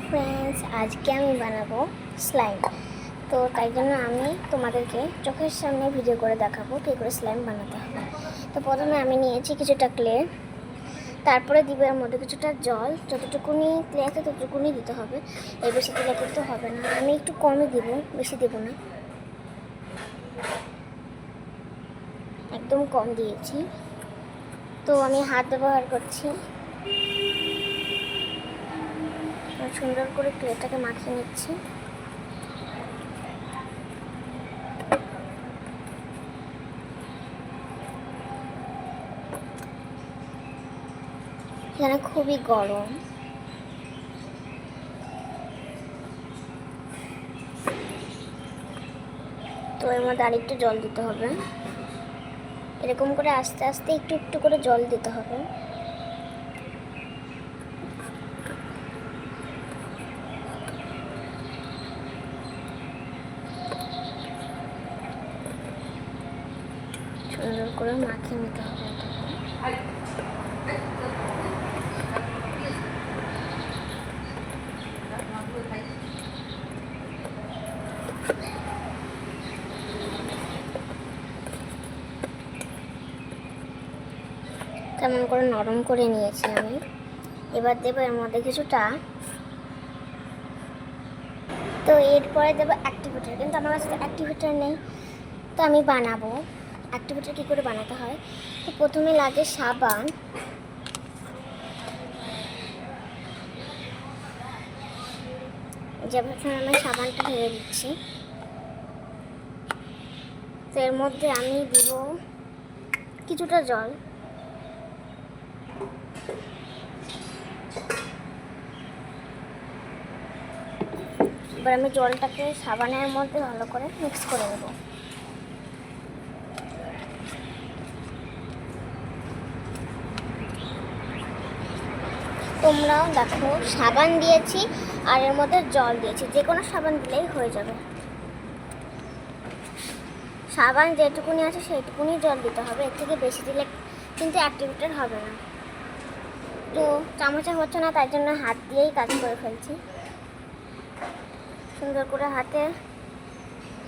Friends, আজকে আমি বানাবো স্লাইম। তো তাই জন্য আমি তোমাদেরকে চোখের সামনে ভিডিও করে দেখাবো কী করে স্লাইম বানাতে হবে। তো প্রথমে আমি নিয়েছি কিছুটা ক্লে, তারপরে দিব এর মধ্যে কিছুটা জল। যতটুকুনি ক্লে আছে ততটুকুনি দিতে হবে, এর বেশি দিলে কিন্তু হবে না। আমি একটু কমই দিব, বেশি দেবো না, একদম কম দিয়েছি। তো আমি হাত ব্যবহার করছি, সুন্দর করে ক্লেটাকে মাখিয়ে নিচ্ছি। এখানে খুবই গরম, তো এর মধ্যে আরেকটু জল দিতে হবে। এরকম করে আস্তে আস্তে একটু একটু করে জল দিতে হবে। সুন্দর করে মাখিয়ে নিতে হবে। তেমন করে নরম করে নিয়েছি আমি। এবার দেবো এর মধ্যে কিছুটা, তো এরপরে দেবো অ্যাক্টিভেটার। কিন্তু আমার কাছে অ্যাক্টিভেটার নেই, তো আমি বানাবো। অ্যাক্টিভেটার কী করে বানাতে হয়, তো প্রথমে লাগে সাবান। যেভাবে আমি সাবানটা ঢেলে দিচ্ছি, তো এর মধ্যে আমি দিব কিছুটা জল। এবার আমি জলটাকে সাবানের মধ্যে ভালো করে মিক্স করে নেব। তোমরাও দেখো, সাবান দিয়েছি আর এর মধ্যে জল দিয়েছি, যে কোনো সাবান দিলেই হয়ে যাবে। সাবান যেটুকুনি আছে সেইটুকুনি জল দিতে হবে, এর থেকে বেশি দিলে কিন্তু অ্যাক্টিভেটার হবে না। তো চামচে হচ্ছে না, তাই জন্য হাত দিয়েই কাজ করে ফেলছি। সুন্দর করে হাতে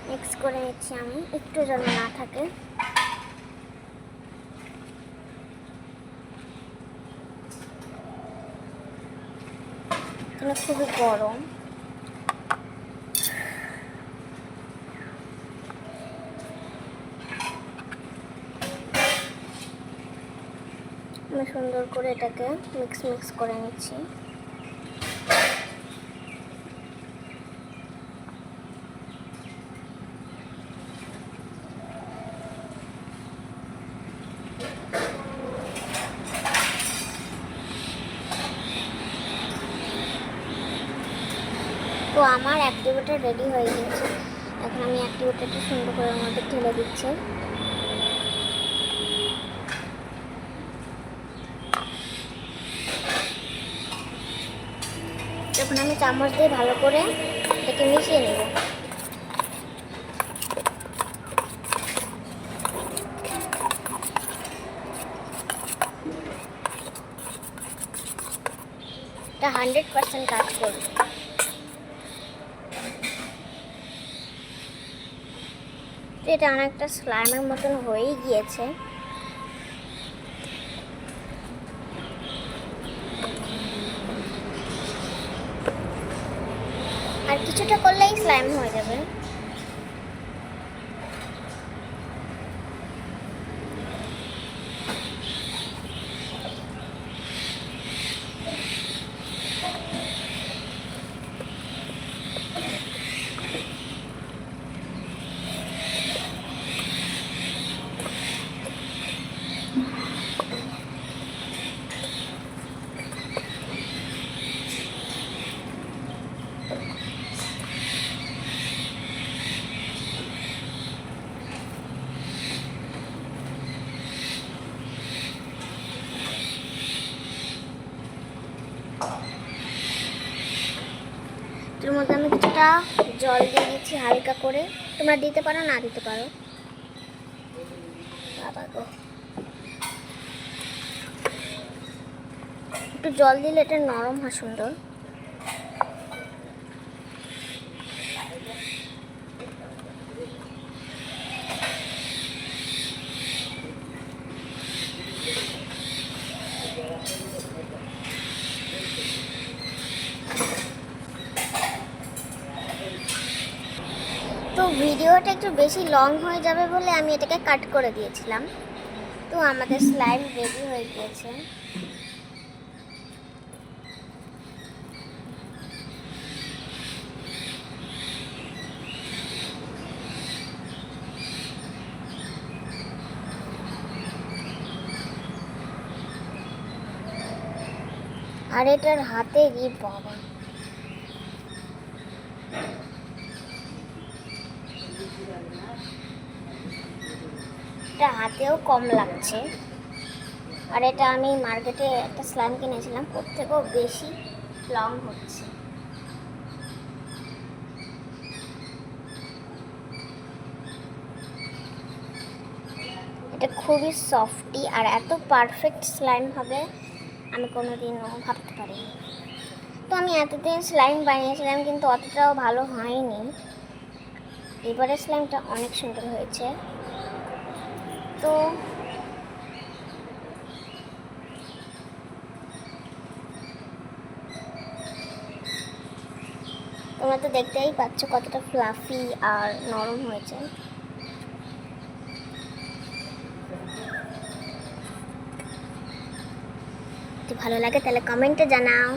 মিক্স করে নিচ্ছি আমি, একটু যেন না থাকে। এখানে খুবই গরম, আমি সুন্দর করে এটাকে মিক্স করে নিচ্ছি। তো আমার অ্যাক্টিভেটার রেডি হয়ে গেছে। এখন আমি অ্যাক্টিভেটারটা সুন্দর করে ওর মধ্যে ঢেলে দিচ্ছি। এখন আমি চামচ দিয়ে ভালো করে এটাকে মিশিয়ে নেব। এটা 100% কাজ করবে। এটা অনেকটা স্লাইমের মতন হয়েই গিয়েছে। আর কিছুটা করলেই স্লাইম হয়ে যাবে। এর মধ্যে আমি কিছুটা জল দিয়ে দিচ্ছি হালকা করে, তোমরা দিতে পারো না দিতে পারো। একটু জল দিলে এটা নরম হয় সুন্দর। ভিডিওটা একটু বেশি লং হয়ে যাবে বলে আমি এটাকে কাট করে দিয়েছিলাম। তো আমাদের স্লাইম রেডি হয়ে গিয়েছে। আর এটার হাতে বাবা, এটা হাতেও কম লাগছে। আর এটা আমি মার্কেটে একটা স্লাইম কিনেছিলাম, ওর থেকেও বেশি লং হচ্ছে। এটা খুবই সফটি আর এত পারফেক্ট স্লাইম হবে আমি কোনোদিনও ভাবতে পারিনি। তো আমি এতদিন স্লাইম বানিয়েছিলাম কিন্তু অতটাও ভালো হয়নি। এবারে স্লাইমটা অনেক সুন্দর হয়েছে। তো তোমরা তো দেখতেই পাচ্ছ কতটা ফ্লাফি আর নরম হয়েছে। যদি ভালো লাগে তাহলে কমেন্টে জানাও।